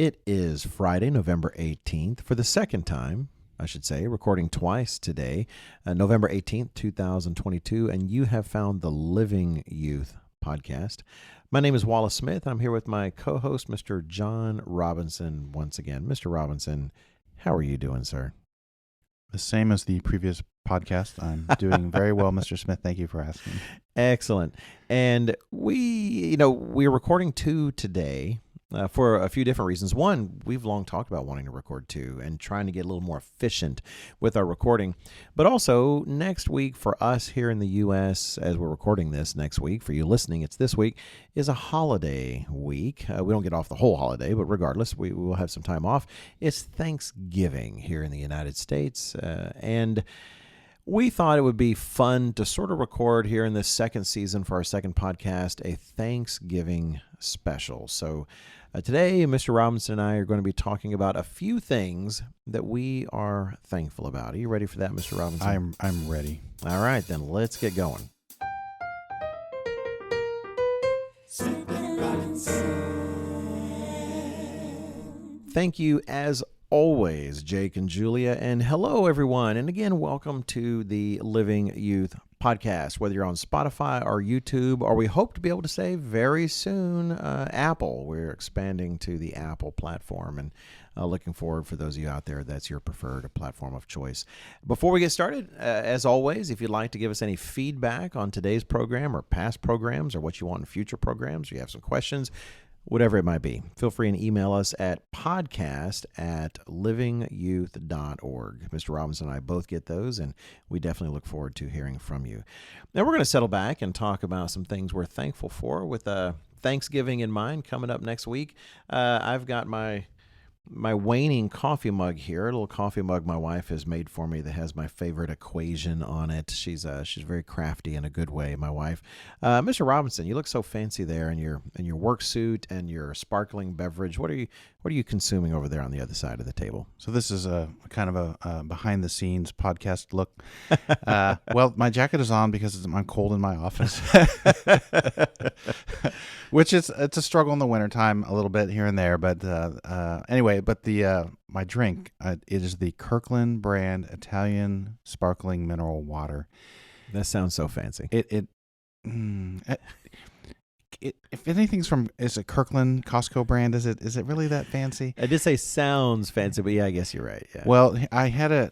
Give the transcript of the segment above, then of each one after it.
It is Friday, November 18th, for the second time, I should say, recording twice today, November 18th, 2022, and you have found the Living Youth podcast. My name is Wallace Smith. I'm here with my co-host, Mr. John Robinson, once again. Mr. Robinson, how are you doing, sir? The same as the previous podcast. I'm doing very well, Mr. Smith. Thank you for asking. Excellent. And we're recording two today. For a few different reasons. One, we've long talked about wanting to record two and trying to get a little more efficient with our recording. But also, next week for us here in the U.S., as we're recording this next week, for you listening, it's this week, is a holiday week. We don't get off the whole holiday, but regardless, we will have some time off. It's Thanksgiving here in the United States, and we thought it would be fun to sort of record here in this second season for our second podcast, a Thanksgiving special. So today, Mr. Robinson and I are going to be talking about a few things that we are thankful about. Are you ready for that, Mr. Robinson? I'm ready. All right, then let's get going. Thank you, as always, Jake and Julia, and hello, everyone. And again, welcome to the Living Youth podcast, whether you're on Spotify or YouTube, or we hope to be able to say very soon, Apple. We're expanding to the Apple platform, and looking forward for those of you out there, that's your preferred platform of choice. Before we get started, as always, if you'd like to give us any feedback on today's program or past programs or what you want in future programs, or you have some questions, whatever it might be, feel free and email us at podcast@livingyouth.org. Mr. Robinson and I both get those, and we definitely look forward to hearing from you. Now, we're going to settle back and talk about some things we're thankful for with Thanksgiving in mind coming up next week. I've got my waning coffee mug here, a little coffee mug my wife has made for me that has my favorite equation on it. She's very crafty in a good way, my wife. Mr. Robinson, you look so fancy there in your work suit and your sparkling beverage. What are you consuming over there on the other side of the table? So this is a kind of a behind the scenes podcast look. Well, my jacket is on because I'm cold in my office, which it's a struggle in the wintertime a little bit here and there. But anyway, but my drink, it is the Kirkland brand Italian sparkling mineral water. That sounds so fancy. If anything's is it Kirkland Costco brand? Is it really that fancy? I did say sounds fancy, but yeah, I guess you're right. Yeah. Well, I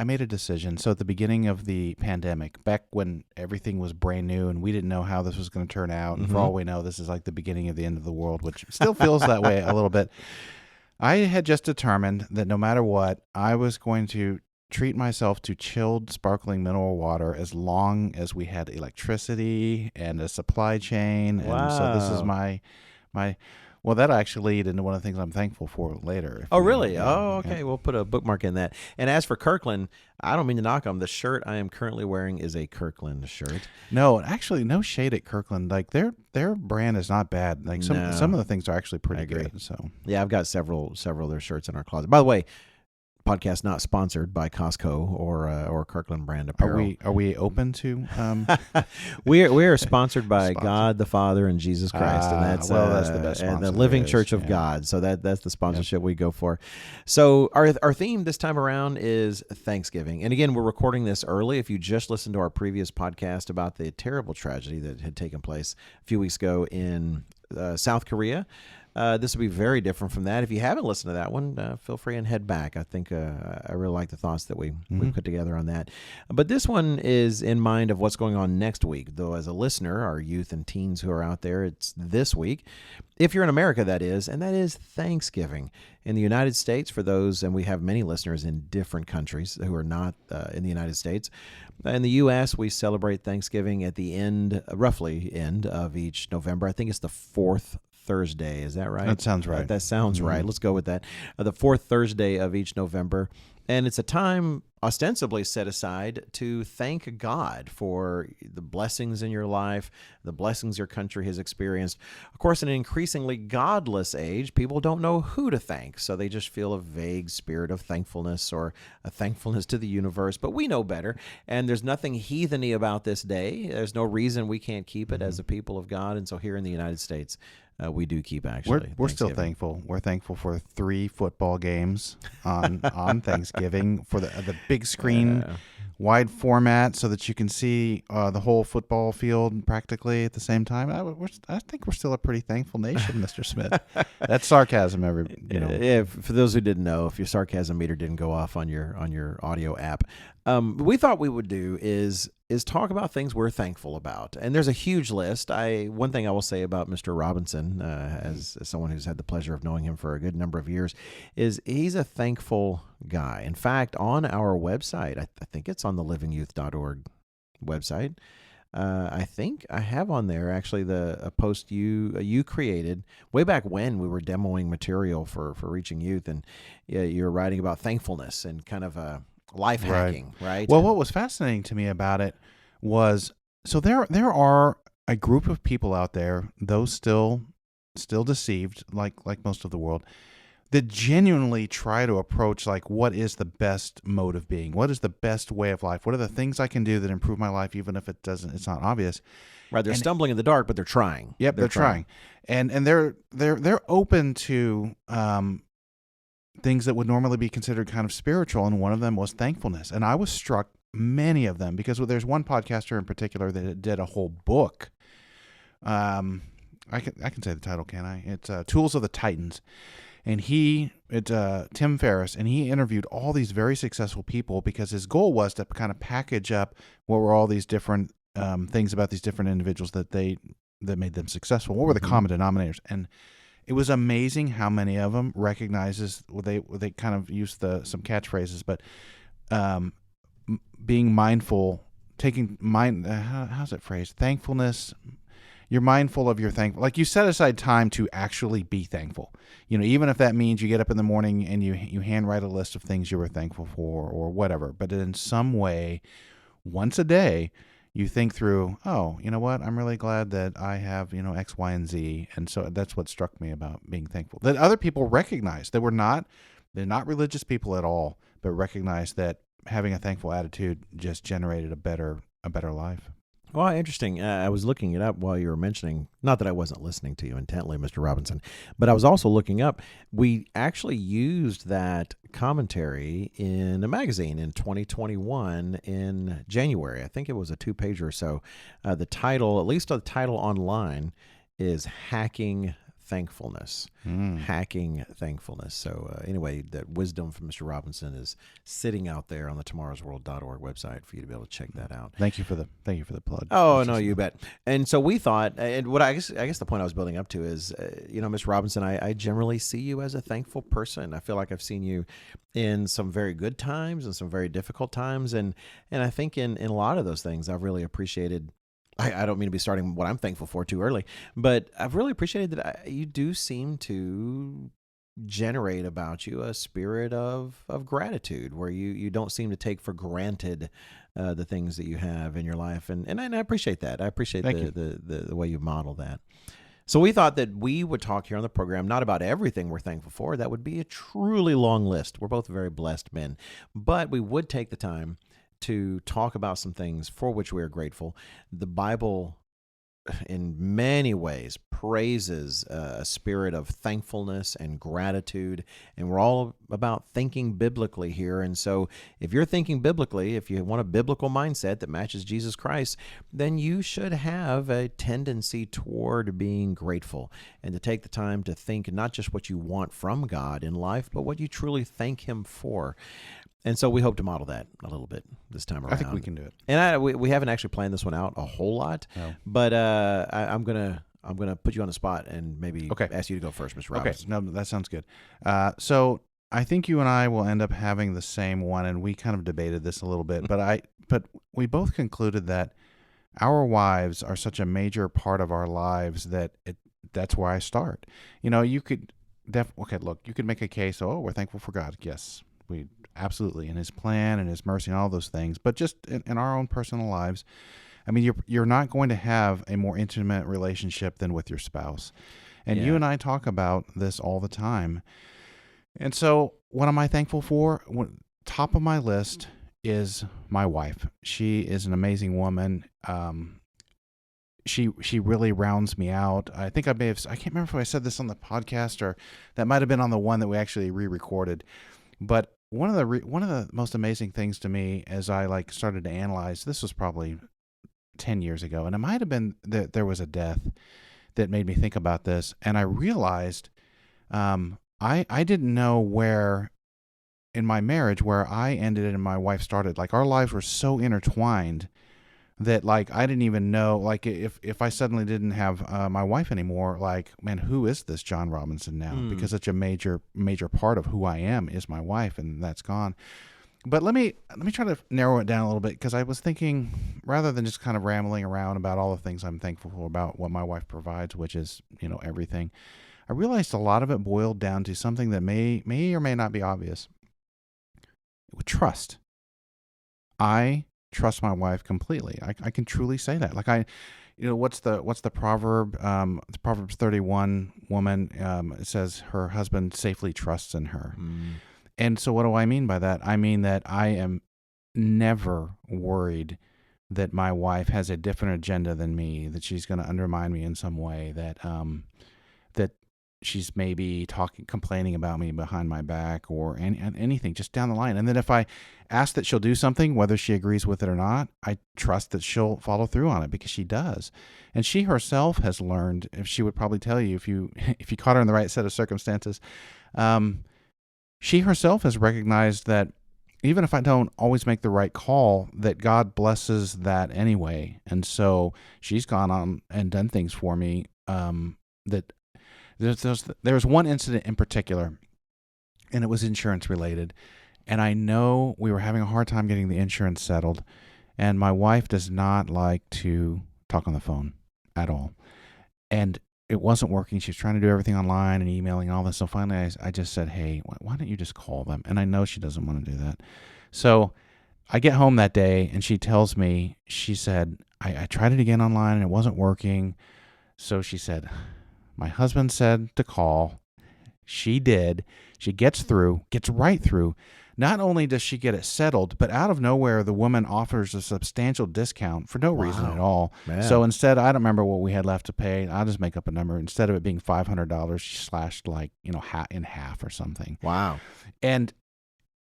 made a decision. So at the beginning of the pandemic, back when everything was brand new and we didn't know how this was going to turn out, and for all we know, this is like the beginning of the end of the world, which still feels that way a little bit. I had just determined that no matter what, I was going to treat myself to chilled sparkling mineral water as long as we had electricity and a supply chain. Wow. And so this is my well, that actually lead into one of the things I'm thankful for later. Oh, really? Okay. Yeah. We'll put a bookmark in that. And as for Kirkland, I don't mean to knock them. The shirt I am currently wearing is a Kirkland shirt. No, actually, no shade at Kirkland. Like their brand is not bad. Like some of the things are actually pretty good. So yeah, I've got several of their shirts in our closet. By the way, podcast not sponsored by Costco or Kirkland brand apparel. Are we open to? We are sponsored by God the Father and Jesus Christ, and that's the best sponsor, and the Living Church of God. So that's the sponsorship we go for. So our theme this time around is Thanksgiving, and again, we're recording this early. If you just listened to our previous podcast about the terrible tragedy that had taken place a few weeks ago in South Korea. This will be very different from that. If you haven't listened to that one, feel free and head back. I think I really like the thoughts that we put together on that. But this one is in mind of what's going on next week. Though as a listener, our youth and teens who are out there, it's this week. If you're in America, that is, and that is Thanksgiving. In the United States, for those, and we have many listeners in different countries who are not in the United States. In the U.S., we celebrate Thanksgiving at the roughly end of each November. I think it's the fourth Thursday. Is that right? That sounds right. That sounds right. Let's go with that. The fourth Thursday of each November. And it's a time ostensibly set aside to thank God for the blessings in your life, the blessings your country has experienced. Of course, in an increasingly godless age, people don't know who to thank, so they just feel a vague spirit of thankfulness or a thankfulness to the universe. But we know better, and there's nothing heatheny about this day. There's no reason we can't keep it as a people of God. And so here in the United States, we do keep actually. We're still thankful. We're thankful for 3 football games on Thanksgiving, for the big screen, wide format, so that you can see the whole football field practically at the same time. I think we're still a pretty thankful nation, Mr. Smith. That's sarcasm, Yeah, for those who didn't know, if your sarcasm meter didn't go off on your audio app, we thought we would do is talk about things we're thankful about. And there's a huge list. One thing I will say about Mr. Robinson, as someone who's had the pleasure of knowing him for a good number of years, is he's a thankful guy. In fact, on our website, I think it's on the livingyouth.org website. I think I have on there actually a post you created way back when we were demoing material for Reaching Youth, and you were writing about thankfulness and kind of life hacking, right? Well, what was fascinating to me about it was, so there are a group of people out there, those still deceived, like most of the world, that genuinely try to approach, like, what is the best mode of being? What is the best way of life? What are the things I can do that improve my life, even if it's not obvious? Right, they're stumbling in the dark, but they're trying. Yep, they're trying. And they're open to things that would normally be considered kind of spiritual, and one of them was thankfulness. And I was struck, many of them, because there's one podcaster in particular that did a whole book. I can say the title, can I? It's Tools of the Titans. And it's Tim Ferriss, and he interviewed all these very successful people because his goal was to kind of package up what were all these different things about these different individuals that made them successful. What were the common denominators? And it was amazing how many of them recognizes, they kind of use some catchphrases, but being mindful, how's it phrased? Thankfulness. You're mindful of your thankful. Like, you set aside time to actually be thankful. Even if that means you get up in the morning and you handwrite a list of things you were thankful for or whatever. But in some way, once a day, you think through, oh, you know what? I'm really glad that I have, X, Y, and Z. And so that's what struck me about being thankful. That other people recognize they're not religious people at all, but recognize that having a thankful attitude just generated a better life. Well, interesting. I was looking it up while you were mentioning, not that I wasn't listening to you intently, Mr. Robinson, but I was also looking up. We actually used that commentary in a magazine in 2021 in January. I think it was a 2-page or so. The title, at least the title online, is Hacking Thankfulness. Hacking Thankfulness. So anyway, that wisdom from Mr. Robinson is sitting out there on the tomorrowsworld.org website for you to be able to check that out. Thank you for the plug. Oh, no, you bet. And so we thought, and what I guess the point I was building up to is, Mr. Robinson, I generally see you as a thankful person. I feel like I've seen you in some very good times and some very difficult times, and I think in a lot of those things I've really appreciated. I don't mean to be starting what I'm thankful for too early, but I've really appreciated that you do seem to generate about you a spirit of gratitude, where you don't seem to take for granted the things that you have in your life, and I appreciate that. I appreciate the way you model that. So we thought that we would talk here on the program not about everything we're thankful for. That would be a truly long list. We're both very blessed men, but we would take the time to talk about some things for which we are grateful. The Bible, in many ways, praises a spirit of thankfulness and gratitude, and we're all about thinking biblically here. And so if you're thinking biblically, if you want a biblical mindset that matches Jesus Christ, then you should have a tendency toward being grateful and to take the time to think not just what you want from God in life, but what you truly thank Him for. And so we hope to model that a little bit this time around. I think we can do it. And we haven't actually planned this one out a whole lot, but I'm gonna put you on the spot and maybe ask you to go first, Mr. Robinson. Okay, no, that sounds good. So I think you and I will end up having the same one, and we kind of debated this a little bit, but we both concluded that our wives are such a major part of our lives that's where I start. You could you could make a case. Oh, we're thankful for God. Yes, we. Absolutely, in His plan and His mercy and all those things. But just in our own personal lives, I mean, you're not going to have a more intimate relationship than with your spouse. And you and I talk about this all the time. And so what am I thankful for? Top of my list is my wife. She is an amazing woman. she really rounds me out. I think I can't remember if I said this on the podcast or that might have been on the one that we actually re-recorded. But one of the most amazing things to me as I like started to analyze, this was probably 10 years ago, and it might have been that there was a death that made me think about this, and I realized I didn't know where in my marriage where I ended and my wife started. Like our lives were so intertwined that like I didn't even know, like if I suddenly didn't have my wife anymore, like, man, who is this John Robinson now? Because such a major part of who I am is my wife, and that's gone. But let me try to narrow it down a little bit, because I was thinking, rather than just kind of rambling around about all the things I'm thankful for about what my wife provides, which is, everything, I realized a lot of it boiled down to something that may or may not be obvious. Trust. I trust my wife completely. I can truly say that. Like what's the proverb? The Proverbs 31 woman, it says her husband safely trusts in her. And so what do I mean by that? I mean that I am never worried that my wife has a different agenda than me, that she's going to undermine me in some way, that she's maybe complaining about me behind my back or anything just down the line. And then if I ask that she'll do something, whether she agrees with it or not, I trust that she'll follow through on it, because she does. And she herself has learned, if she would probably tell you, if you caught her in the right set of circumstances, she herself has recognized that even if I don't always make the right call, that God blesses that anyway. And so she's gone on and done things for me that there's one incident in particular, and it was insurance related. And I know we were having a hard time getting the insurance settled, and my wife does not like to talk on the phone at all. And it wasn't working. She was trying to do everything online and emailing and all this. So finally I just said, hey, why don't you just call them? And I know she doesn't want to do that. So I get home that day, and she tells me, she said, I tried it again online and it wasn't working. So she said, my husband said to call. She did. She gets right through. Not only does she get it settled, but out of nowhere, the woman offers a substantial discount for no reason at all. Man. So instead, I don't remember what we had left to pay. I'll just make up a number. Instead of it being $500, she slashed in half or something. Wow. And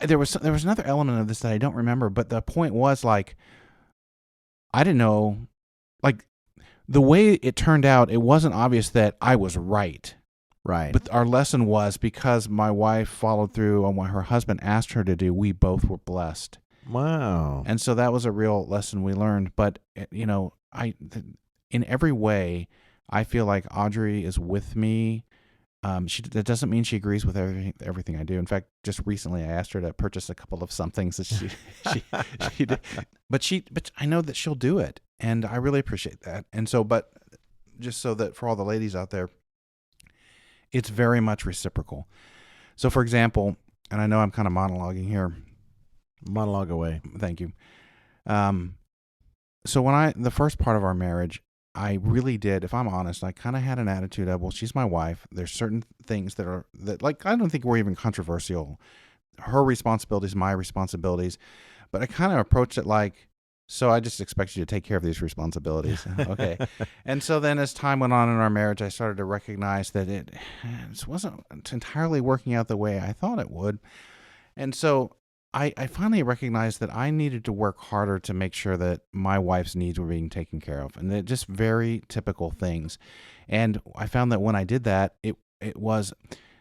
there was another element of this that I don't remember, but the point was, like, I didn't know, like, the way it turned out, it wasn't obvious that I was right. Right. But our lesson was, because my wife followed through on what her husband asked her to do, we both were blessed. Wow. And so that was a real lesson we learned. But, in every way, I feel like Audrey is with me. That doesn't mean she agrees with everything I do. In fact, just recently I asked her to purchase a couple of some things that she did. But I know that she'll do it, and I really appreciate that. And so, but just so that for all the ladies out there, it's very much reciprocal. So, for example, and I know I'm kind of monologuing here. Monologue away. Thank you. So the first part of our marriage, I really did, if I'm honest, I kind of had an attitude of, well, she's my wife. There's certain things that I don't think were even controversial. Her responsibilities, my responsibilities. But I kind of approached it like, so I just expect you to take care of these responsibilities. Okay. And so then as time went on in our marriage, I started to recognize that it wasn't entirely working out the way I thought it would. And so I finally recognized that I needed to work harder to make sure that my wife's needs were being taken care of. And they're just very typical things. And I found that when I did that, it was...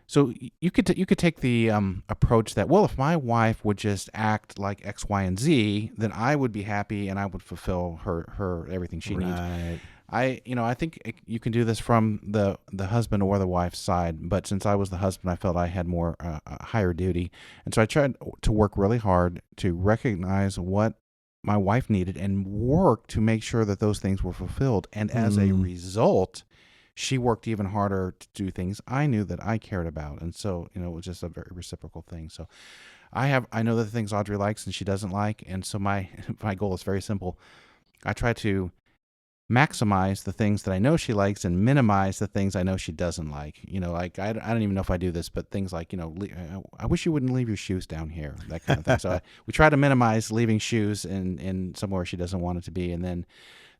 So you could take the approach that, well, if my wife would just act like X, Y, and Z, then I would be happy and I would fulfill her everything she needs. I think you can do this from the husband or the wife's side, but since I was the husband, I felt I had more a higher duty, and so I tried to work really hard to recognize what my wife needed and work to make sure that those things were fulfilled. And as a result, she worked even harder to do things I knew that I cared about. And so, it was just a very reciprocal thing. So I know the things Audrey likes and she doesn't like. And so my goal is very simple. I try to maximize the things that I know she likes and minimize the things I know she doesn't like. Like I don't even know if I do this, but things like, I wish you wouldn't leave your shoes down here, that kind of thing. So we try to minimize leaving shoes in somewhere she doesn't want it to be. And then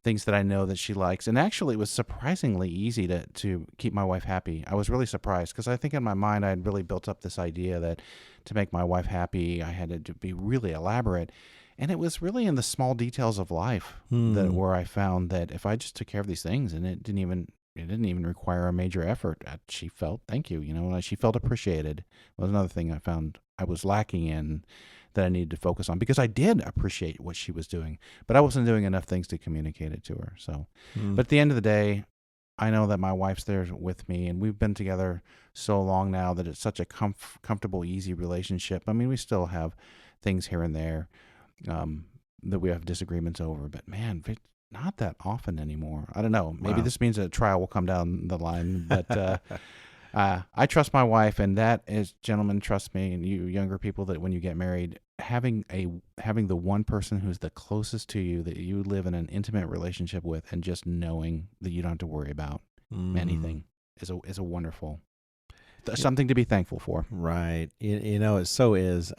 things that I know that she likes. And actually, it was surprisingly easy to keep my wife happy. I was really surprised because I think in my mind I had really built up this idea that to make my wife happy, I had to be really elaborate. And it was really in the small details of life that where I found that if I just took care of these things, and it didn't even require a major effort. She felt, thank you, she felt appreciated. Was another thing I found I was lacking in that I needed to focus on, because I did appreciate what she was doing, but I wasn't doing enough things to communicate it to her. So, but at the end of the day, I know that my wife's there with me, and we've been together so long now that it's such a comfortable, easy relationship. I mean, we still have things here and there that we have disagreements over, but man, not that often anymore. I don't know. Maybe this means a trial will come down the line, but I trust my wife, and that is, gentlemen, trust me, and you younger people, that when you get married, having the one person who's the closest to you that you live in an intimate relationship with, and just knowing that you don't have to worry about anything is a wonderful. Something to be thankful for. Right. It so is.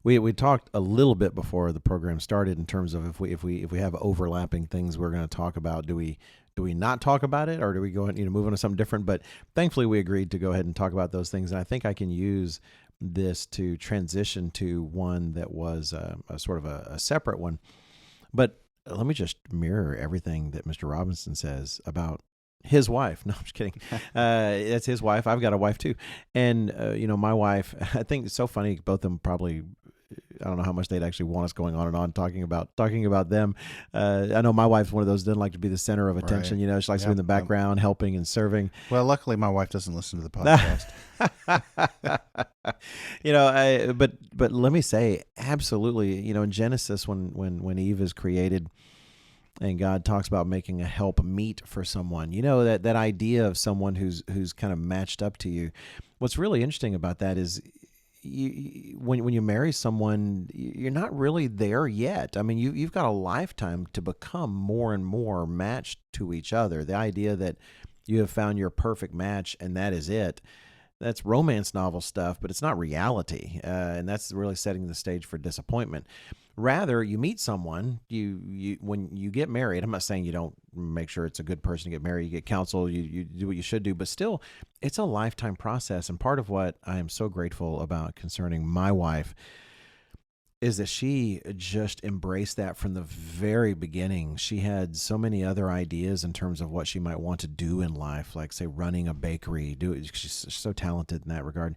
We talked a little bit before the program started in terms of if we have overlapping things we're going to talk about, do we not talk about it, or do we go and move on to something different? But thankfully we agreed to go ahead and talk about those things, and I think I can use this to transition to one that was a sort of a separate one. But let me just mirror everything that Mr. Robinson says about his wife. No, I'm just kidding. That's his wife. I've got a wife too. And, my wife, I think it's so funny. Both of them probably, I don't know how much they'd actually want us going on and on talking about them. I know my wife's one of those that doesn't like to be the center of attention. Right. She likes to be in the background, helping and serving. Well, luckily my wife doesn't listen to the podcast. But let me say, absolutely, in Genesis, when Eve is created, and God talks about making a help meet for someone, that idea of someone who's kind of matched up to you. What's really interesting about that is when you marry someone, you're not really there yet. I mean, you've got a lifetime to become more and more matched to each other. The idea that you have found your perfect match and that is it. That's romance novel stuff, but it's not reality, and that's really setting the stage for disappointment. Rather, you meet someone, you when you get married. I'm not saying you don't make sure it's a good person to get married. You get counsel, you do what you should do, but still, it's a lifetime process. And part of what I am so grateful about concerning my wife is that she just embraced that from the very beginning. She had so many other ideas in terms of what she might want to do in life, like, say, running a bakery. She's so talented in that regard,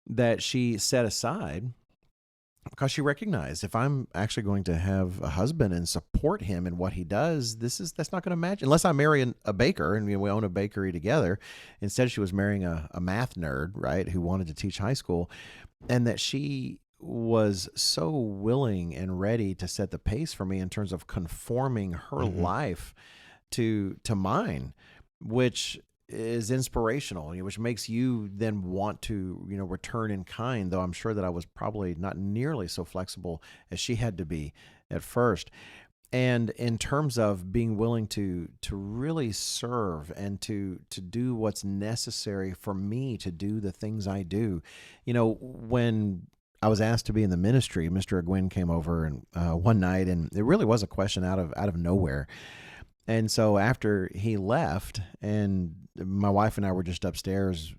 that she set aside, because she recognized, if I'm actually going to have a husband and support him in what he does, that's not going to match unless I marry a baker and we own a bakery together. Instead, she was marrying a math nerd, right, who wanted to teach high school, and that she was so willing and ready to set the pace for me in terms of conforming her life to mine, which is inspirational, which makes you then want to, return in kind, though I'm sure that I was probably not nearly so flexible as she had to be at first. And in terms of being willing to really serve and to do what's necessary for me to do the things I do. When I was asked to be in the ministry, Mr. Agwin came over and one night, and it really was a question out of nowhere. And so after he left, and my wife and I were just upstairs,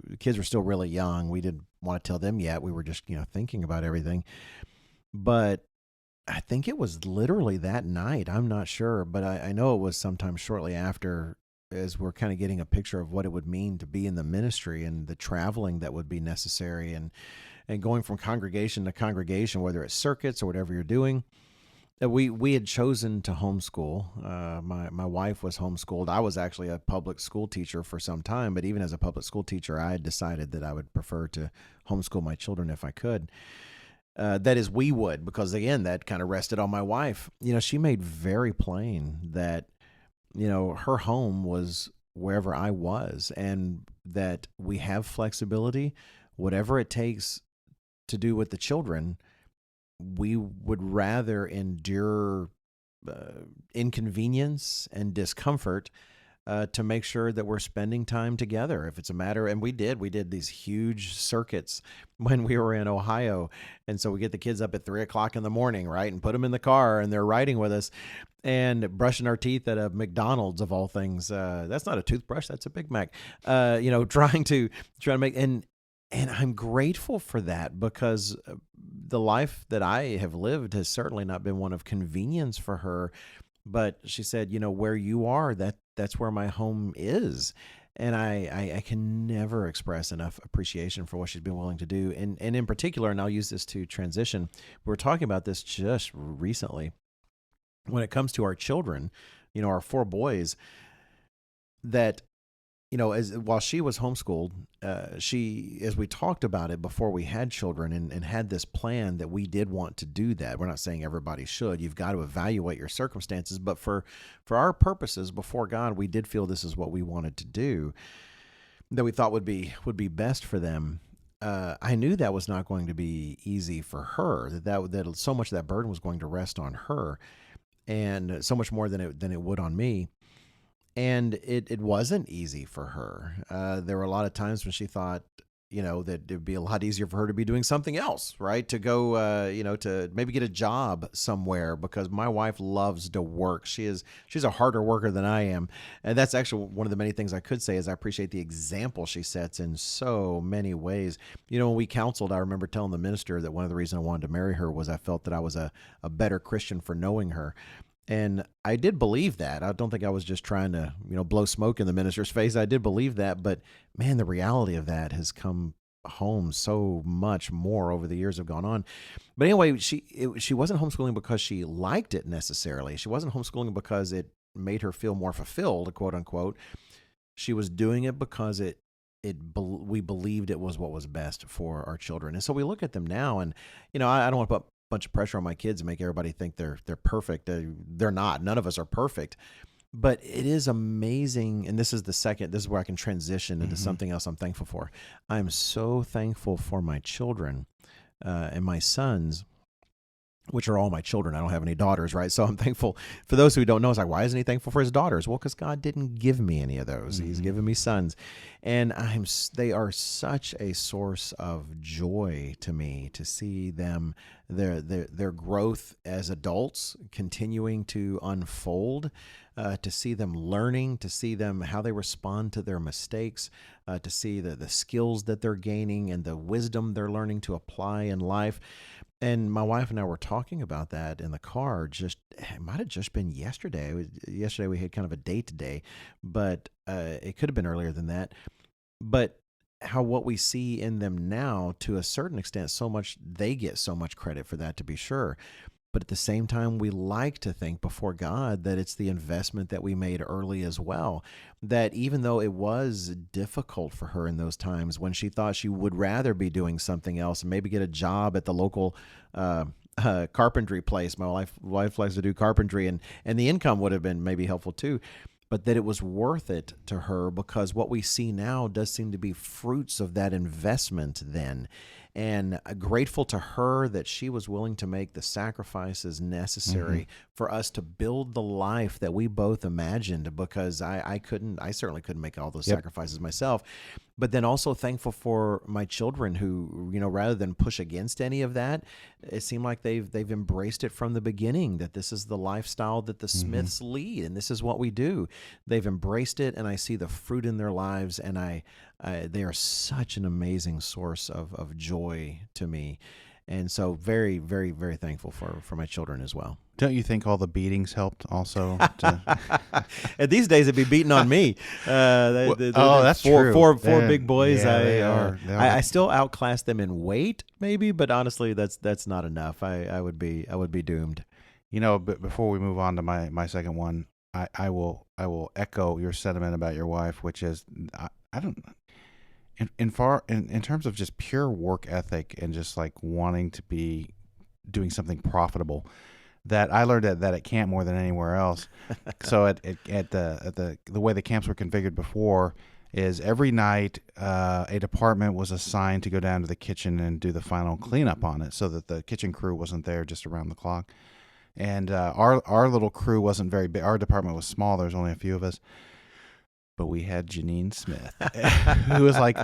the kids were still really young. We didn't want to tell them yet. We were just, thinking about everything. But I think it was literally that night. I'm not sure, but I know it was sometime shortly after, as we're kind of getting a picture of what it would mean to be in the ministry and the traveling that would be necessary, and going from congregation to congregation, whether it's circuits or whatever you're doing. We had chosen to homeschool. My wife was homeschooled. I was actually a public school teacher for some time, but even as a public school teacher, I had decided that I would prefer to homeschool my children if I could. That is, we would, because again, that kind of rested on my wife. She made very plain that, her home was wherever I was, and that we have flexibility, whatever it takes to do with the children. We would rather endure inconvenience and discomfort to make sure that we're spending time together. If it's a matter, and we did these huge circuits when we were in Ohio. And so we get the kids up at 3:00 in the morning, right? And put them in the car and they're riding with us and brushing our teeth at a McDonald's of all things. That's not a toothbrush. That's a Big Mac, trying to make, and I'm grateful for that, because the life that I have lived has certainly not been one of convenience for her. But she said, where you are, that's where my home is. And I can never express enough appreciation for what she's been willing to do. And in particular, and I'll use this to transition, we were talking about this just recently, when it comes to our children, our 4 boys, that, while she was homeschooled, as we talked about it before we had children, and had this plan that we did want to do that. We're not saying everybody should. You've got to evaluate your circumstances. But for our purposes before God, we did feel this is what we wanted to do, that we thought would be best for them. I knew that was not going to be easy for her, that so much of that burden was going to rest on her, and so much more than it would on me. And it wasn't easy for her. There were a lot of times when she thought, that it'd be a lot easier for her to be doing something else, right? To go, to maybe get a job somewhere, because my wife loves to work. She's a harder worker than I am. And that's actually one of the many things I could say is I appreciate the example she sets in so many ways. When we counseled, I remember telling the minister that one of the reasons I wanted to marry her was I felt that I was a better Christian for knowing her. And I did believe that. I don't think I was just trying to, blow smoke in the minister's face. I did believe that, but man, the reality of that has come home so much more over the years have gone on. But anyway, she wasn't homeschooling because she liked it necessarily. She wasn't homeschooling because it made her feel more fulfilled, quote unquote. She was doing it because we believed it was what was best for our children. And so we look at them now, and I don't want to put bunch of pressure on my kids and make everybody think they're perfect. They're not. None of us are perfect. But it is amazing, and this is where I can transition into something else I'm thankful for. I'm so thankful for my children and my sons, which are all my children. I don't have any daughters, right? So I'm thankful. For those who don't know, it's like, why isn't he thankful for his daughters? Well, because God didn't give me any of those. He's given me sons. And they are such a source of joy to me to see them, their growth as adults continuing to unfold, to see them learning, to see them how they respond to their mistakes, to see the skills that they're gaining and the wisdom they're learning to apply in life. And my wife and I were talking about that in the car. It might have just been yesterday. Yesterday we had kind of a day today, but it could have been earlier than that. But how what we see in them now, to a certain extent, they get so much credit for that, to be sure. But at the same time, we like to think before God that it's the investment that we made early as well. That even though it was difficult for her in those times when she thought she would rather be doing something else and maybe get a job at the local carpentry place. My wife likes to do carpentry, and the income would have been maybe helpful too. But that it was worth it to her, because what we see now does seem to be fruits of that investment then. And grateful to her that she was willing to make the sacrifices necessary for us to build the life that we both imagined, because I certainly couldn't make all those sacrifices myself. But then also thankful for my children who, rather than push against any of that, it seemed like they've embraced it from the beginning, that this is the lifestyle that the Smiths lead, and this is what we do. They've embraced it, and I see the fruit in their lives, and they are such an amazing source of joy to me. And so very, very, very thankful for my children as well. Don't you think all the beatings helped also? And these days it'd be beating on me. That's true. Four big boys. Yeah, they are. I still outclass them in weight, maybe, but honestly, that's not enough. I would be doomed. But before we move on to my second one, I will echo your sentiment about your wife, which is I don't. In terms of just pure work ethic and just like wanting to be doing something profitable, that I learned that at camp more than anywhere else. So at the way the camps were configured before is every night a department was assigned to go down to the kitchen and do the final cleanup on it, so that the kitchen crew wasn't there just around the clock. And our little crew wasn't very big. Our department was small. There was only a few of us. but we had Janine Smith, who was like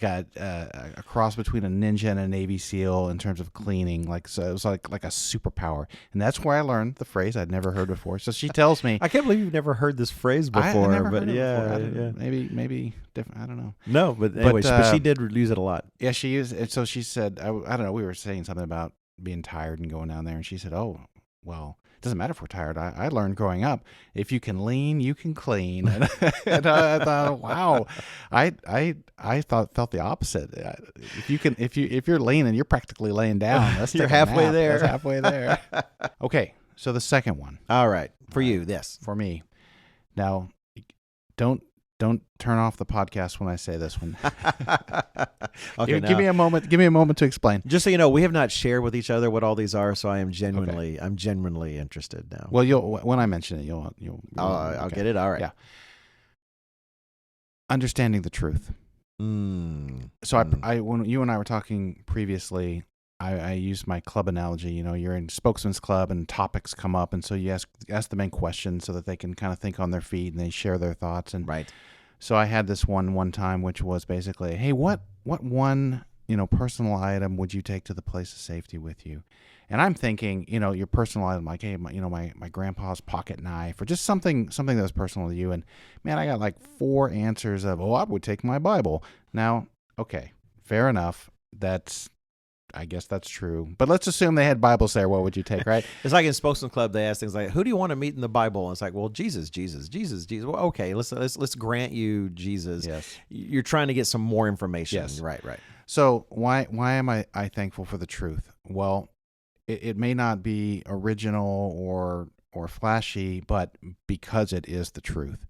a cross between a ninja and a Navy SEAL in terms of cleaning. So it was like a superpower, and that's where I learned the phrase I'd never heard before. So she tells me, I can't believe you've never heard this phrase before. I never but heard it yeah, before. yeah. Maybe different. I don't know. No, but anyway, but she did use it a lot. Yeah, she used it. So she said, I don't know. We were saying something about being tired and going down there, and she said, "Oh, well, it doesn't matter if we're tired. I learned growing up, if you can lean, you can clean." And, I thought, wow, I felt the opposite. If you're leaning, you're practically laying down. You're halfway there. That's halfway there. Okay, so the second one. All right, for you, yes, for me. Now, don't turn off the podcast when I say this one. Okay, give me a moment. Give me a moment to explain. Just so you know, we have not shared with each other what all these are, so I'm genuinely interested now. Well, when I mention it, you'll I'll get it. All right. Yeah. Understanding the truth. So when you and I were talking previously, I used my club analogy. You're in Spokesman's Club and topics come up, and so you ask the main questions so that they can kind of think on their feet and they share their thoughts. And right. So I had this one time, which was basically, hey, what one personal item would you take to the place of safety with you? And I'm thinking, your personal item, like, hey, my grandpa's pocket knife, or just something that was personal to you. And man, I got like 4 answers of, I would take my Bible. Now, okay, fair enough. I guess that's true. But let's assume they had Bibles there. What would you take, right? It's like in Spokesman Club, they ask things like, who do you want to meet in the Bible? And it's like, well, Jesus. Well, okay, let's grant you Jesus. Yes. You're trying to get some more information. Yes. Right. So why am I thankful for the truth? Well, it may not be original or flashy, but because it is the truth.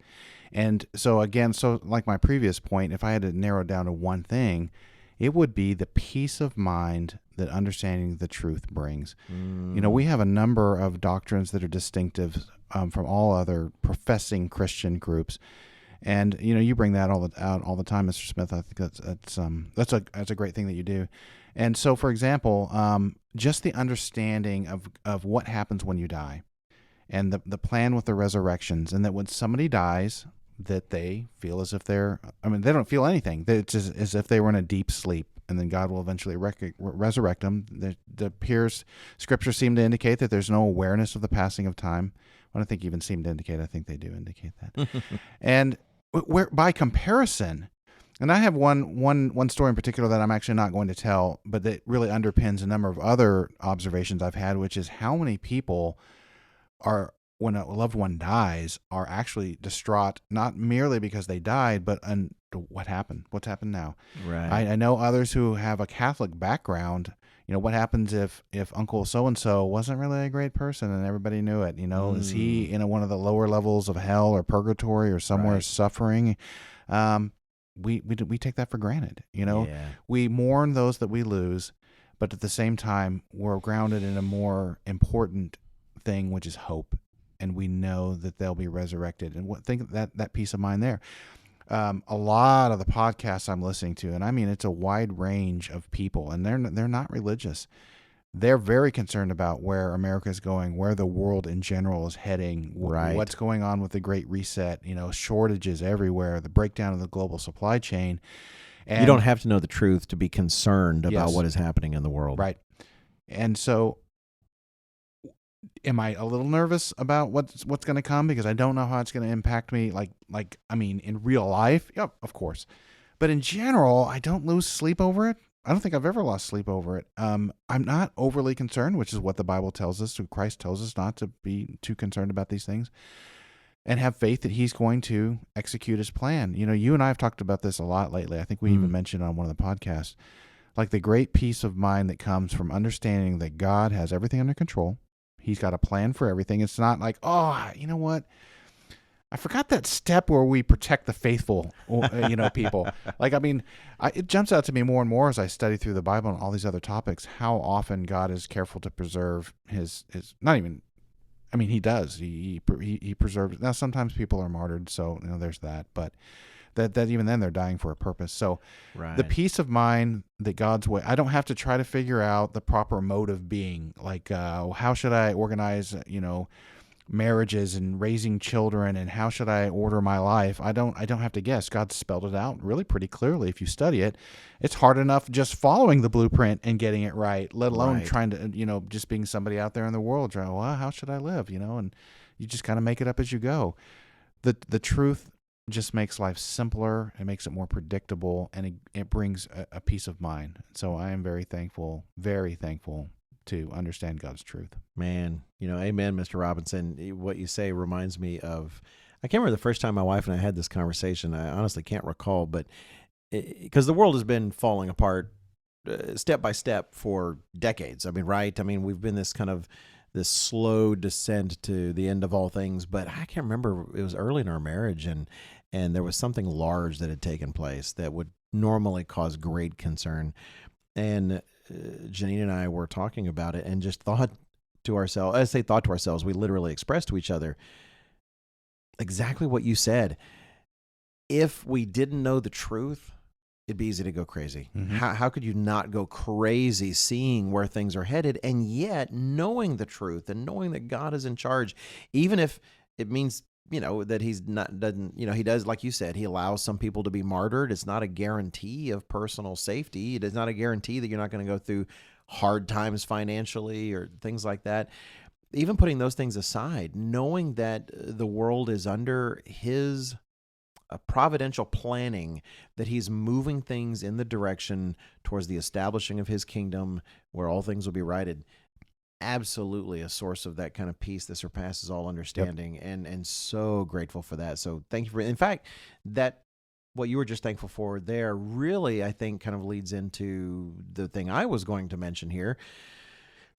And so again, like my previous point, if I had to narrow down to one thing, it would be the peace of mind that understanding the truth brings. We have a number of doctrines that are distinctive from all other professing Christian groups, and you bring that out all the time, Mr. Smith. I think that's a great thing that you do. And so, for example, just the understanding of what happens when you die, and the plan with the resurrections, and that when somebody dies, that they feel as if they don't feel anything. It's as if they were in a deep sleep, and then God will eventually resurrect them. Scripture seem to indicate that there's no awareness of the passing of time. I don't think even seem to indicate. I think they do indicate that. And by comparison, and I have one story in particular that I'm actually not going to tell, but that really underpins a number of other observations I've had, which is how many people are, when a loved one dies, are actually distraught, not merely because they died, but what happened? What's happened now? Right. I know others who have a Catholic background. What happens if Uncle so-and-so wasn't really a great person and everybody knew it? Is he in one of the lower levels of hell or purgatory or somewhere suffering? We take that for granted. We mourn those that we lose, but at the same time, we're grounded in a more important thing, which is hope. And we know that they'll be resurrected. And think that peace of mind there. A lot of the podcasts I'm listening to, and I mean it's a wide range of people, and they're not religious. They're very concerned about where America is going, where the world in general is heading, what's going on with the Great Reset. Shortages everywhere, the breakdown of the global supply chain. And you don't have to know the truth to be concerned about what is happening in the world, right? And so, am I a little nervous about what's going to come, because I don't know how it's going to impact me? In real life, yep, of course. But in general, I don't lose sleep over it. I don't think I've ever lost sleep over it. I'm not overly concerned, which is what the Bible tells us. Christ tells us not to be too concerned about these things, and have faith that He's going to execute His plan. You and I have talked about this a lot lately. I think we even mentioned on one of the podcasts, like the great peace of mind that comes from understanding that God has everything under control. He's got a plan for everything. It's not like, you know what? I forgot that step where we protect the faithful, people. It jumps out to me more and more as I study through the Bible and all these other topics, how often God is careful to preserve his not even, He does. He preserves. Now, sometimes people are martyred, so there's that. But that even then they're dying for a purpose. So the peace of mind that God's way, I don't have to try to figure out the proper mode of being. How should I organize, marriages and raising children and how should I order my life, I don't have to guess. God spelled it out really pretty clearly if you study it. It's hard enough just following the blueprint and getting it right, let alone Right. trying to, just being somebody out there in the world trying, well, how should I live, and you just kind of make it up as you go. The truth just makes life simpler. It makes it more predictable, and it brings a peace of mind. So I am very thankful to understand God's truth. Man, amen, Mr. Robinson. What you say reminds me of, I can't remember the first time my wife and I had this conversation. I honestly can't recall, but because the world has been falling apart step by step for decades. I mean, right? I mean, we've been this slow descent to the end of all things, but I can't remember. It was early in our marriage, and there was something large that had taken place that would normally cause great concern. And Janine and I were talking about it and just thought to ourselves, I say thought to ourselves, we literally expressed to each other exactly what you said. If we didn't know the truth, it'd be easy to go crazy. Mm-hmm. How could you not go crazy seeing where things are headed, and yet knowing the truth and knowing that God is in charge, even if it means, that he's not, doesn't, he does, like you said, he allows some people to be martyred. It's not a guarantee of personal safety. It is not a guarantee that you're not going to go through hard times financially or things like that. Even putting those things aside, knowing that the world is under his providential planning, that he's moving things in the direction towards the establishing of his kingdom where all things will be righted. Absolutely a source of that kind of peace that surpasses all understanding. Yep. And so grateful for that. So thank you for, in fact, that what you were just thankful for there really, I think, kind of leads into the thing I was going to mention here,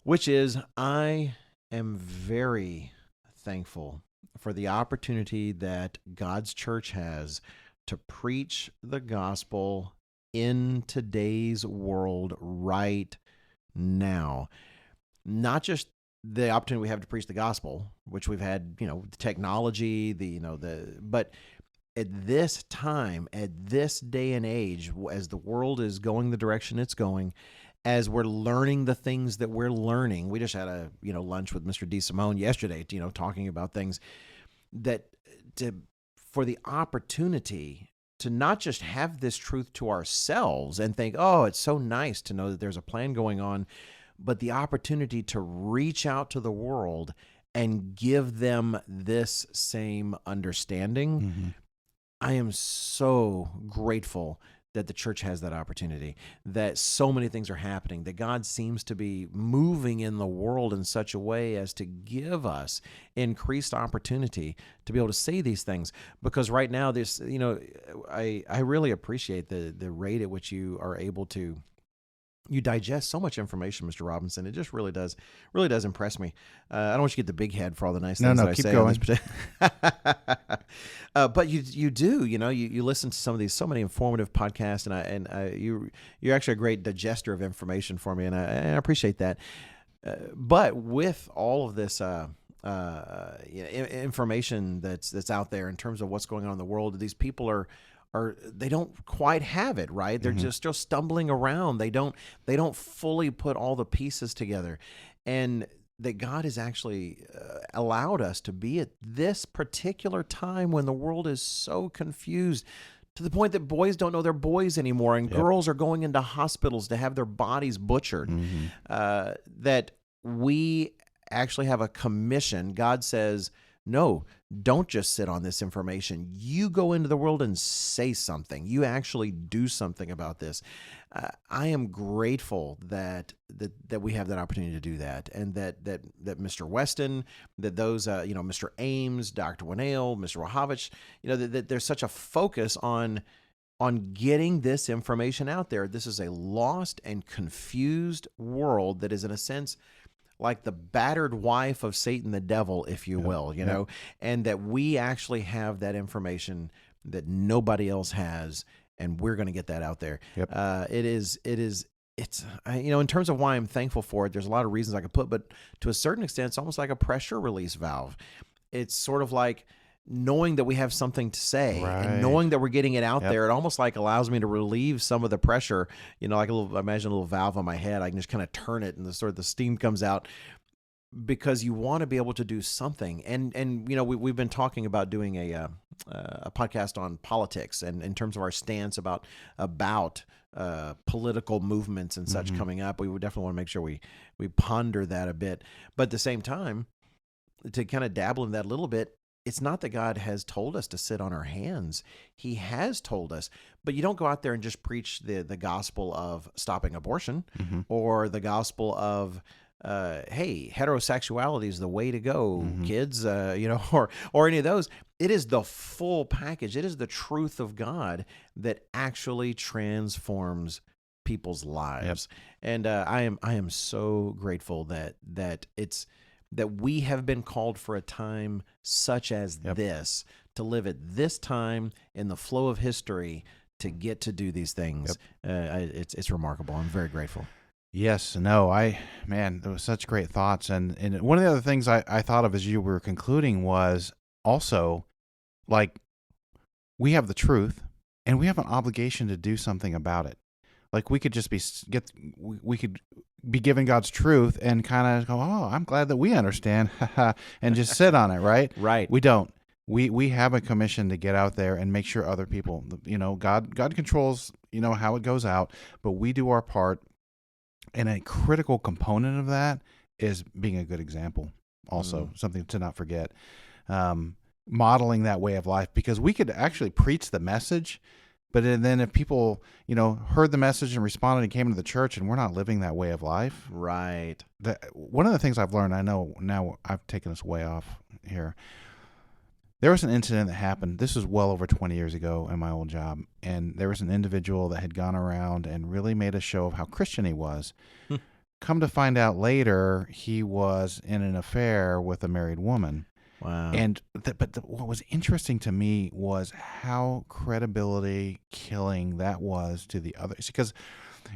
which is I am very thankful for the opportunity that God's church has to preach the gospel in today's world right now. Not just the opportunity we have to preach the gospel, which we've had, the technology, but at this time, at this day and age, as the world is going the direction it's going, as we're learning the things that we're learning, we just had a, lunch with Mr. DeSimone yesterday, talking about things for the opportunity to not just have this truth to ourselves and think, oh, it's so nice to know that there's a plan going on, but the opportunity to reach out to the world and give them this same understanding. Mm-hmm. I am so grateful that the church has that opportunity, that so many things are happening, that God seems to be moving in the world in such a way as to give us increased opportunity to be able to say these things. Because right now, this, I really appreciate the rate at which you are able to, you digest so much information, Mr. Robinson. It just really does impress me. I don't want you to get the big head for all the nice things that I keep say going. on this but you do, you listen to some of these, so many informative podcasts, and you're actually a great digester of information for me, and I appreciate that. But with all of this information that's out there in terms of what's going on in the world, these people are they don't quite have it right. They're just still stumbling around. They don't fully put all the pieces together, and that God has actually allowed us to be at this particular time when the world is so confused to the point that boys don't know they're boys anymore, and girls are going into hospitals to have their bodies butchered. That we actually have a commission. God says, no, don't just sit on this information. You go into the world and say something. You actually do something about this. I am grateful that we have that opportunity to do that, and that Mr. Weston, that those Mr. Ames, Dr. Winnail, Mr. Wahovich, that there's such a focus on getting this information out there. This is a lost and confused world that is, in a sense, like the battered wife of Satan, the devil, if you will, and that we actually have that information that nobody else has, and we're going to get that out there. It's in terms of why I'm thankful for it, there's a lot of reasons I could put, but to a certain extent, it's almost like a pressure release valve. It's sort of like knowing that we have something to say, and knowing that we're getting it out there. It almost like allows me to relieve some of the pressure, like imagine a little valve on my head. I can just kind of turn it, and the steam comes out. because you want to be able to do something. And we've been talking about doing a podcast on politics and in terms of our stance about political movements and such coming up. We would definitely want to make sure we ponder that a bit. But at the same time, to kind of dabble in that a little bit, it's not that God has told us to sit on our hands. He has told us, but you don't go out there and just preach the gospel of stopping abortion or the gospel of hey, heterosexuality is the way to go, kids, or any of those. It is the full package. It is the truth of God that actually transforms people's lives. Yep. And I am so grateful that we have been called for a time such as this, to live at this time in the flow of history, to get to do these things. Yep. It's remarkable. I'm very grateful. Yes, no, there was such great thoughts. And one of the other things I thought of as you were concluding was also, like, we have the truth and we have an obligation to do something about it. Like, we could just we could be given God's truth and kind of go, oh, I'm glad that we understand, and just sit on it, right? Right. We don't. We have a commission to get out there and make sure other people, God controls, how it goes out, but we do our part. And a critical component of that is being a good example, also, something to not forget. Modeling that way of life, because we could actually preach the message, but then if people, heard the message and responded and came into the church and we're not living that way of life. Right. One of the things I've learned, I know now I've taken us way off here. There was an incident that happened. This was well over 20 years ago in my old job. And there was an individual that had gone around and really made a show of how Christian he was. Come to find out later, he was in an affair with a married woman. Wow. And what was interesting to me was how credibility killing that was to the others. Because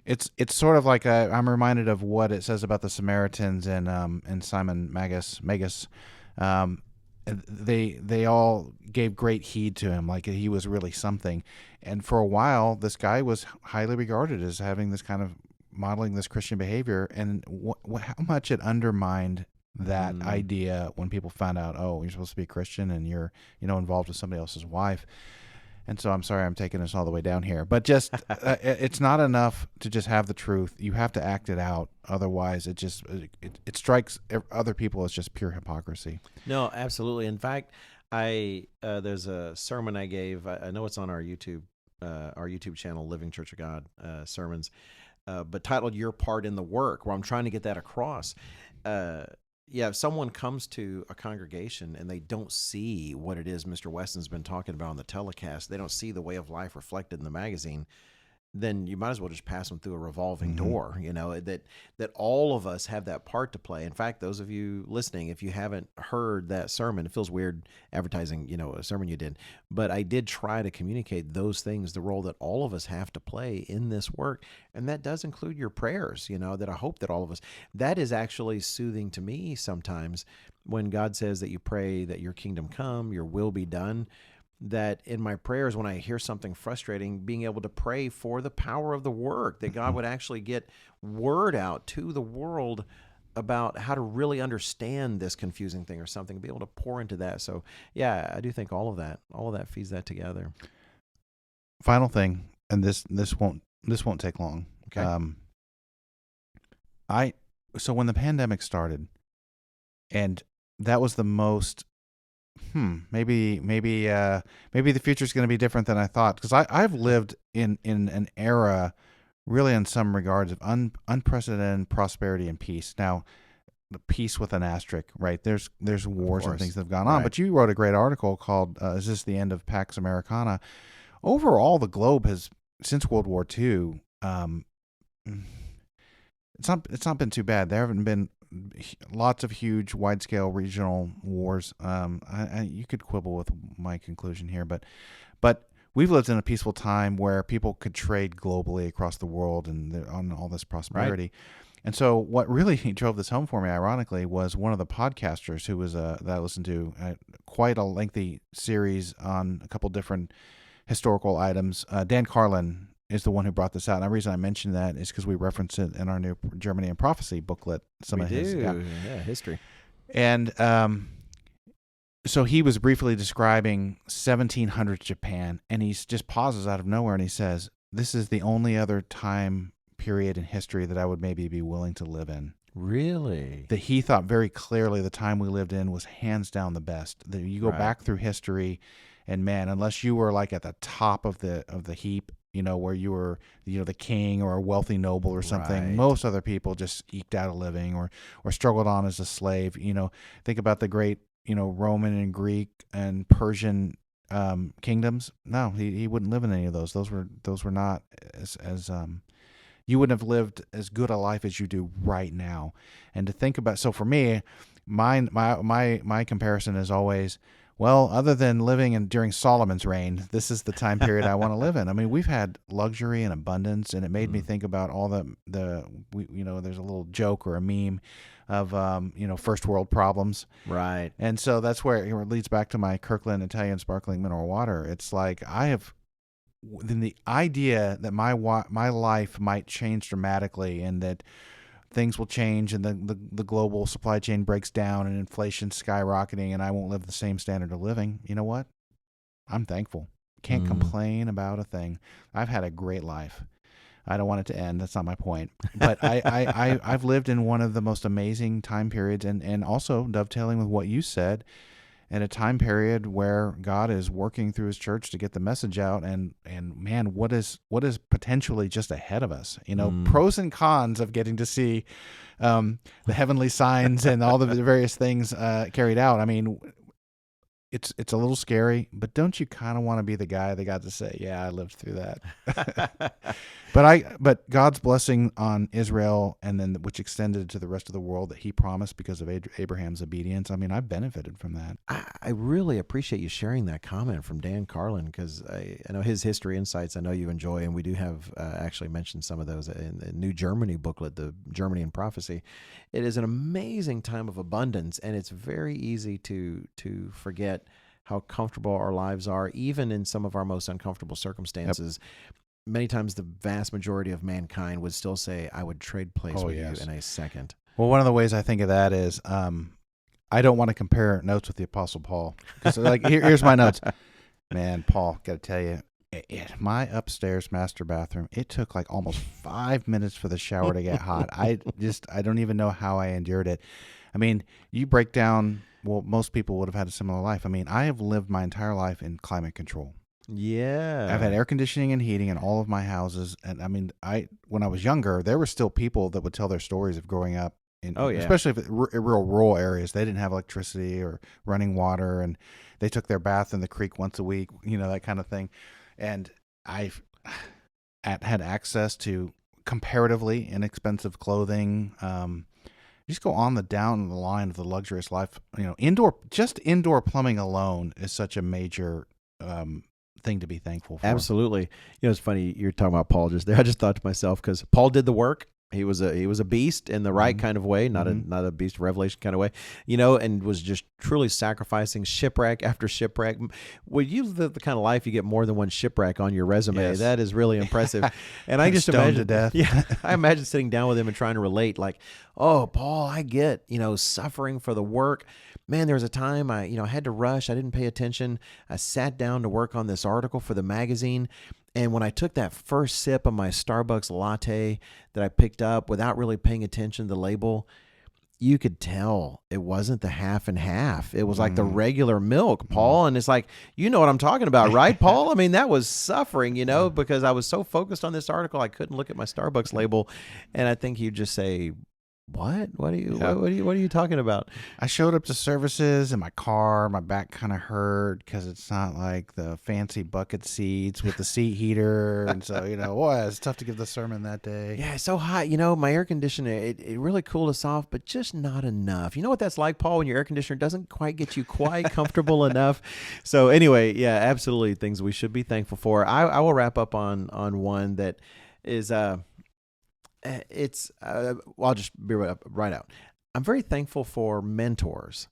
it's sort of like I'm reminded of what it says about the Samaritans and Simon Magus. They all gave great heed to him, like he was really something. And for a while, this guy was highly regarded as having this kind of modeling this Christian behavior, and how much it undermined that idea when people found out, oh, you're supposed to be a Christian and you're involved with somebody else's wife. And so I'm sorry I'm taking us all the way down here, but just it's not enough to just have the truth. You have to act it out. Otherwise, it strikes other people as just pure hypocrisy. No, absolutely. In fact, there's a sermon I gave. I know it's on our YouTube channel, Living Church of God sermons, but titled "Your Part in the Work," where I'm trying to get that across. If someone comes to a congregation and they don't see what it is Mr. Weston's been talking about on the telecast, they don't see the way of life reflected in the magazine, then you might as well just pass them through a revolving door, that all of us have that part to play. In fact, those of you listening, if you haven't heard that sermon, it feels weird advertising, a sermon you did, but I did try to communicate those things, the role that all of us have to play in this work. And that does include your prayers, that I hope that all of us, that is actually soothing to me sometimes when God says that you pray that your kingdom come, your will be done. That in my prayers, when I hear something frustrating, being able to pray for the power of the work, that God would actually get word out to the world about how to really understand this confusing thing or something, be able to pour into that. So yeah, I do think all of that feeds that together. Final thing, and this won't take long. Okay. So when the pandemic started, and that was the most maybe the future is going to be different than I thought, because I've lived in an era, really in some regards, of unprecedented prosperity and peace. Now, the peace with an asterisk, right? There's wars and things that have gone on, but you wrote a great article called "Is This the End of Pax Americana?" Overall, the globe has, since World War II, it's not been too bad. There haven't been lots of huge, wide-scale regional wars. You could quibble with my conclusion here, but we've lived in a peaceful time where people could trade globally across the world and on all this prosperity. Right. And so what really drove this home for me, ironically, was one of the podcasters who was that I listened to quite a lengthy series on a couple different historical items. Dan Carlin is the one who brought this out. And the reason I mentioned that is because we reference it in our new Germany and Prophecy booklet. We do. Yeah, history. And so he was briefly describing 1700s Japan, and he just pauses out of nowhere and he says, "This is the only other time period in history that I would maybe be willing to live in." Really? That he thought very clearly the time we lived in was hands down the best. That you go back through history, and man, unless you were like at the top of the heap, where you were, the king or a wealthy noble or something, most other people just eked out a living or struggled on as a slave. Think about the great, Roman and Greek and Persian kingdoms. No, he wouldn't live in any of those. Those were not as you wouldn't have lived as good a life as you do right now. And to think about, so for me, my comparison is always, well, other than living during Solomon's reign, this is the time period I want to live in. I mean, we've had luxury and abundance, and it made me think about all there's a little joke or a meme of first world problems. Right. And so that's where it leads back to my Kirkland Italian sparkling mineral water. It's like then the idea that my life might change dramatically and that things will change and the global supply chain breaks down and inflation skyrocketing and I won't live the same standard of living. You know what? I'm thankful. Can't complain about a thing. I've had a great life. I don't want it to end. That's not my point. But I've lived in one of the most amazing time periods, and also dovetailing with what you said, in a time period where God is working through his church to get the message out, and man, what is potentially just ahead of us? Pros and cons of getting to see the heavenly signs and all the various things carried out. I mean, it's a little scary, but don't you kind of want to be the guy that got to say, "Yeah, I lived through that." But God's blessing on Israel, and then which extended to the rest of the world that he promised because of Abraham's obedience. I mean, I've benefited from that. I really appreciate you sharing that comment from Dan Carlin, because I know his history insights I know you enjoy, and we do have actually mentioned some of those in the New Germany booklet, the Germany and Prophecy. It is an amazing time of abundance, and it's very easy to forget how comfortable our lives are, even in some of our most uncomfortable circumstances. Yep. Many times the vast majority of mankind would still say, "I would trade place with you in a second." Well, one of the ways I think of that is I don't want to compare notes with the Apostle Paul. Because here's my notes. Man, Paul, got to tell you, my upstairs master bathroom, it took like almost 5 minutes for the shower to get hot. I don't even know how I endured it. I mean, you break down, well, most people would have had a similar life. I mean, I have lived my entire life in climate control. Yeah. I've had air conditioning and heating in all of my houses. And I mean, when I was younger, there were still people that would tell their stories of growing up especially if real rural areas. They didn't have electricity or running water, and they took their bath in the creek once a week, that kind of thing. And I've had access to comparatively inexpensive clothing. Just go on down the line of the luxurious life. Indoor plumbing alone is such a major thing to be thankful for. Absolutely. It's funny you're talking about Paul just there. I just thought to myself, because Paul did the work. He was a beast in the right kind of way, not a beast of revelation kind of way, and was just truly sacrificing shipwreck after shipwreck. Well, you live the kind of life you get more than one shipwreck on your resume. Yes. That is really impressive. And I just imagine to death. Yeah, I imagine sitting down with him and trying to relate, like, "Oh, Paul, I get, suffering for the work. Man, there was a time I had to rush. I didn't pay attention. I sat down to work on this article for the magazine. And when I took that first sip of my Starbucks latte that I picked up without really paying attention to the label, you could tell it wasn't the half and half. It was like the regular milk, Paul. And it's like, you know what I'm talking about, right, Paul? I mean, that was suffering, because I was so focused on this article, I couldn't look at my Starbucks label. And I think you'd just say, "What? What are you talking about?" I showed up to services in my car. My back kind of hurt because it's not like the fancy bucket seats with the seat heater, and so it's tough to give the sermon that day. Yeah, it's so hot. My air conditioner, it really cooled us off, but just not enough. You know what that's like, Paul, when your air conditioner doesn't quite get you quite comfortable enough. So anyway, yeah, absolutely, things we should be thankful for. I will wrap up on one that is I'll just be right out. I'm very thankful for mentors.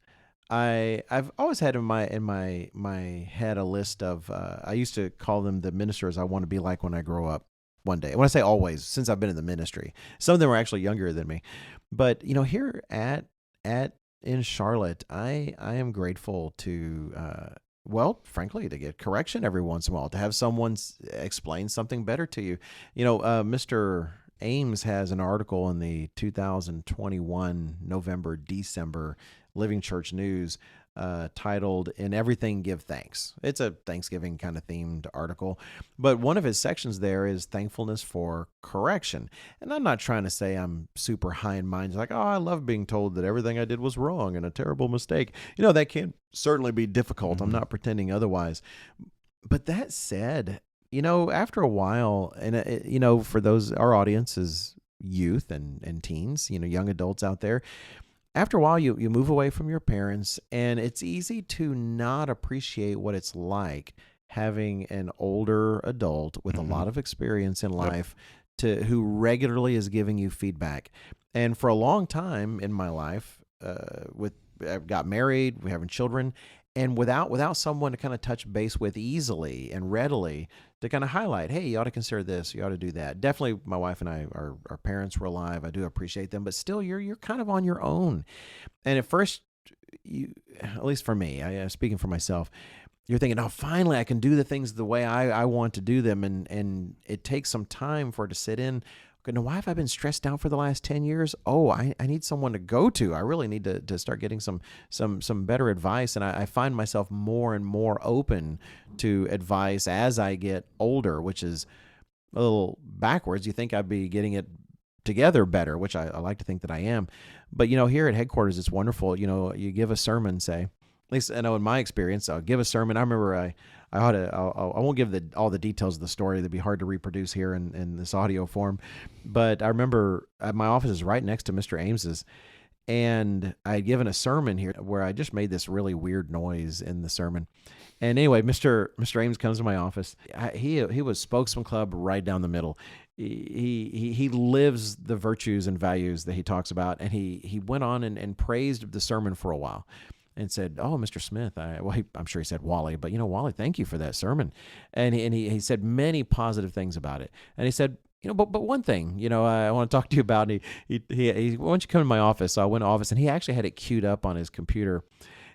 I've always had in my head a list of I used to call them the ministers I want to be like when I grow up. one day. When I say always, since I've been in the ministry, some of them are actually younger than me. But here at in Charlotte, I am grateful to well, frankly, to get correction every once in a while, to have someone explain something better to you. Mr. Ames has an article in the 2021 November December Living Church News titled "In Everything Give Thanks." It's a Thanksgiving kind of themed article, but one of his sections there is thankfulness for correction. And I'm not trying to say I'm super high in mind, like, oh, I love being told that everything I did was wrong and a terrible mistake. That can certainly be difficult. I'm not pretending otherwise. But that said, after a while, and for those, our audience is youth and teens, young adults out there. After a while, you move away from your parents, and it's easy to not appreciate what it's like having an older adult with a lot of experience in life who regularly is giving you feedback. And for a long time in my life, I got married, we're having children, and without someone to kind of touch base with easily and readily to kind of highlight, hey, you ought to consider this, you ought to do that. Definitely, my wife and I, our parents were alive. I do appreciate them, but still, you're kind of on your own. And at first, at least for me, I'm speaking for myself, you're thinking, oh, finally, I can do the things the way I want to do them, and it takes some time for it to sit in. Now, why have I been stressed out for the last 10 years? Oh, I need someone to go to. I really need to start getting some better advice. And I find myself more and more open to advice as I get older, which is a little backwards. You think I'd be getting it together better, which I like to think that I am. But, here at headquarters, it's wonderful. You give a sermon, say, at least I know in my experience, I'll give a sermon. I remember I won't give all the details of the story. That'd be hard to reproduce here in this audio form. But I remember my office is right next to Mr. Ames's, and I had given a sermon here where I just made this really weird noise in the sermon. And anyway, Mr. Ames comes to my office. He was Spokesman Club right down the middle. He lives the virtues and values that he talks about, and he went on and praised the sermon for a while. And said, "Oh, Mr. Smith." I'm sure he said Wally, but Wally, thank you for that sermon. And he said many positive things about it. And he said, but one thing, I want to talk to you about. And he why don't you come to my office? So I went to office, and he actually had it queued up on his computer,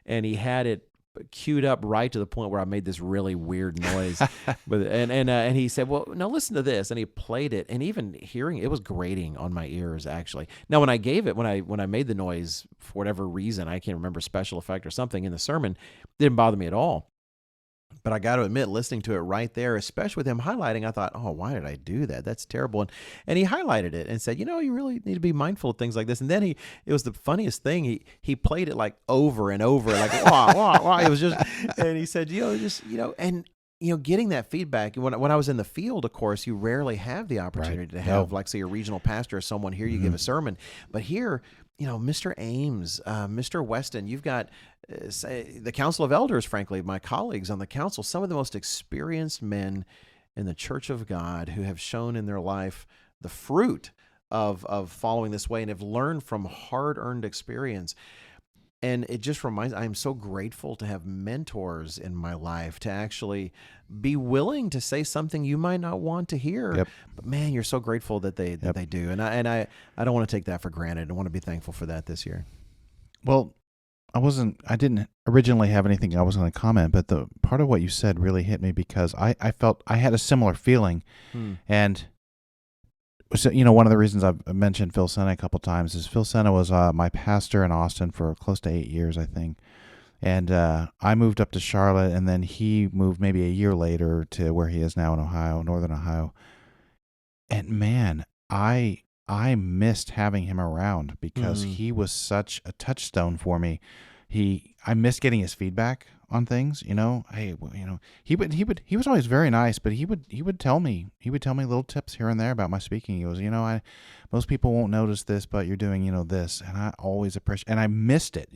and he had it queued up right to the point where I made this really weird noise. And he said, well, now listen to this. And he played it, and even hearing it was grating on my ears, actually. Now, when I made the noise, for whatever reason, I can't remember, special effect or something in the sermon, it didn't bother me at all. But I got to admit, listening to it right there, especially with him highlighting, I thought, oh, why did I do that? That's terrible. And he highlighted it and said, you really need to be mindful of things like this. And then it was the funniest thing. He played it like over and over, like, wah, wah, wah. It was just, and he said, getting that feedback. When I was in the field, of course, you rarely have the opportunity to have, like, say, a regional pastor or someone hear you give a sermon. But here, Mr. Ames, Mr. Weston, you've got the Council of Elders, frankly, my colleagues on the council, some of the most experienced men in the Church of God who have shown in their life the fruit of following this way and have learned from hard-earned experience. And it just reminds, I'm so grateful to have mentors in my life to actually be willing to say something you might not want to hear. Yep. But man, you're so grateful that they do. And I don't want to take that for granted. I want to be thankful for that this year. Well, I didn't originally have anything I was going to comment, but the part of what you said really hit me because I felt I had a similar feeling. And so, one of the reasons I've mentioned Phil Senna a couple times is Phil Senna was my pastor in Austin for close to 8 years, I think. And I moved up to Charlotte, and then he moved maybe a year later to where he is now in Ohio, Northern Ohio. And man, I missed having him around because he was such a touchstone for me. I missed getting his feedback on things, Hey, he was always very nice, but he would tell me little tips here and there about my speaking. He goes, most people won't notice this, but you're doing, this, and I always appreciate. And I missed it.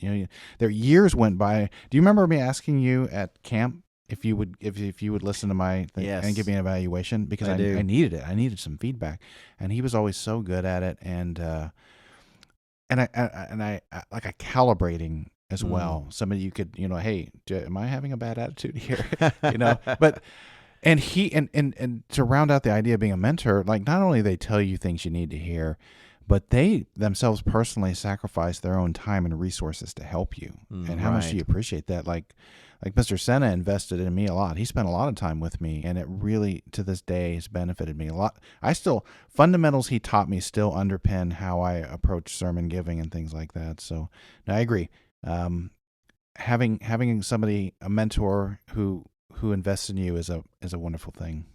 There years went by. Do you remember me asking you at camp if you would listen to my thing and give me an evaluation because I needed it. I needed some feedback, and he was always so good at it, and I like a calibrating as well. Somebody you could, hey, am I having a bad attitude here? But And and to round out the idea of being a mentor, like not only they tell you things you need to hear, but they themselves personally sacrifice their own time and resources to help you. And how much do you appreciate that? Like Mr. Senna invested in me a lot. He spent a lot of time with me, and it really, to this day, has benefited me a lot. Fundamentals he taught me still underpin how I approach sermon giving and things like that. So, no, I agree. Having somebody, a mentor who invests in you is a wonderful thing.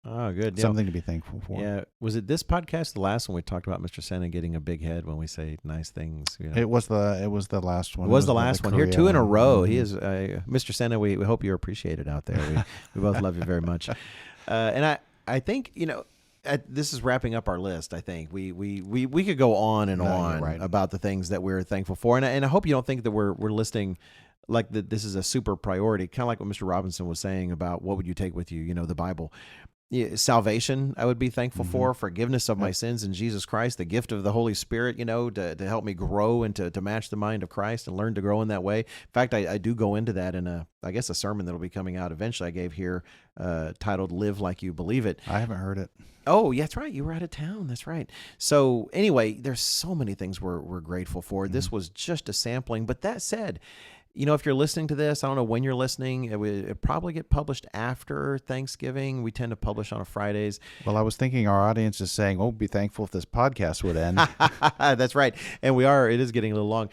Oh, good. Something to be thankful for. Yeah. Was it this podcast, the last one, we talked about Mr. Senna getting a big head when we say nice things? You know? It was the last one. It was the last one. Here, 2 in a row. He is Mr. Senna. We hope you appreciate it out there. We both love you very much. And I think, this is wrapping up our list. I think we could go on and on about the things that we're thankful for. And I hope you don't think that we're listing like that this is a super priority, kind of like what Mr. Robinson was saying about what would you take with you, the Bible. Salvation, I would be thankful for, forgiveness of my sins in Jesus Christ, the gift of the Holy Spirit, to help me grow and to match the mind of Christ and learn to grow in that way. In fact, I do go into that in a sermon that'll be coming out eventually. I gave here titled "Live Like You Believe It." I haven't heard it. Oh, yeah, that's right. You were out of town. That's right. So anyway, there's so many things we're grateful for. This was just a sampling. But that said, if you're listening to this, I don't know when you're listening. It probably get published after Thanksgiving. We tend to publish on Fridays. Well, I was thinking our audience is saying, "Oh, be thankful if this podcast would end." That's right, and we are. It is getting a little long.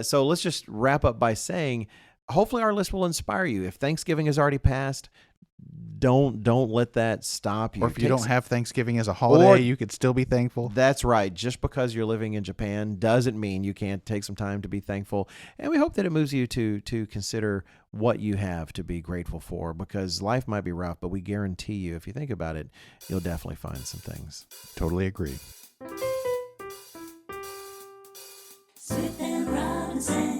So let's just wrap up by saying, hopefully, our list will inspire you. If Thanksgiving has already passed, don't let that stop you. Or if you don't have Thanksgiving as a holiday, you could still be thankful. That's right. Just because you're living in Japan doesn't mean you can't take some time to be thankful. And we hope that it moves you to consider what you have to be grateful for, because life might be rough, but we guarantee you, if you think about it, you'll definitely find some things. Totally agree. Smith and Robinson.